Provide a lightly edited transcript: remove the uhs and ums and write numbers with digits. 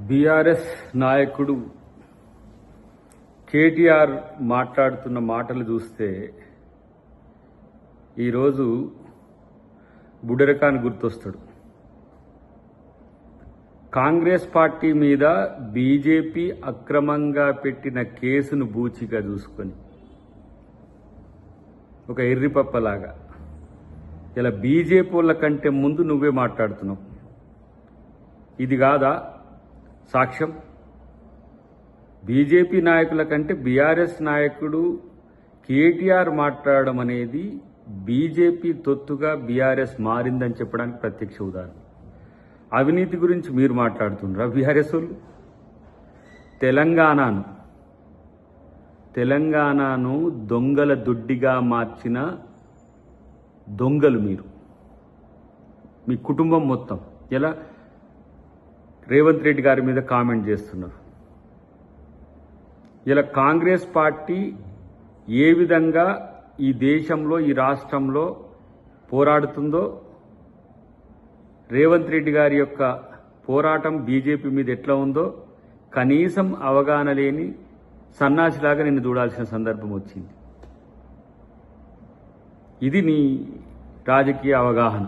BRS నాయకుడు కేటీఆర్ మాట్లాడుతున్న మాటలు చూస్తే ఈరోజు బుడరకాన్ గుర్తొస్తాడు. కాంగ్రెస్ పార్టీ మీద బీజేపీ అక్రమంగా పెట్టిన కేసును బూచిగా చూసుకొని ఒక ఎర్రిపప్పలాగా ఇలా బీజేపీ వాళ్ళ కంటే ముందు నువ్వే మాట్లాడుతున్నావు. ఇది కాదా సాక్ష్యం? బీజేపీ నాయకుల కంటే బీఆర్ఎస్ నాయకుడు కేటీఆర్ మాట్లాడడం అనేది బీజేపీ తొత్తుగా బీఆర్ఎస్ మారిందని చెప్పడానికి ప్రత్యక్ష ఉదాహరణ. అవినీతి గురించి మీరు మాట్లాడుతున్నారు. బీఆర్ఎస్ వాళ్ళు తెలంగాణను దొంగల దొడ్డిగా మార్చిన దొంగలు మీరు, మీ కుటుంబం మొత్తం. ఎలా రేవంత్ రెడ్డి గారి మీద కామెంట్ చేస్తున్నారు. ఇలా కాంగ్రెస్ పార్టీ ఏ విధంగా ఈ దేశంలో ఈ రాష్ట్రంలో పోరాడుతుందో, రేవంత్ రెడ్డి గారి యొక్క పోరాటం బీజేపీ మీద ఎట్లా ఉందో కనీసం అవగాహన లేని సన్నాసిలాగా నిన్ను చూడాల్సిన సందర్భం వచ్చింది. ఇది నీ రాజకీయ అవగాహన.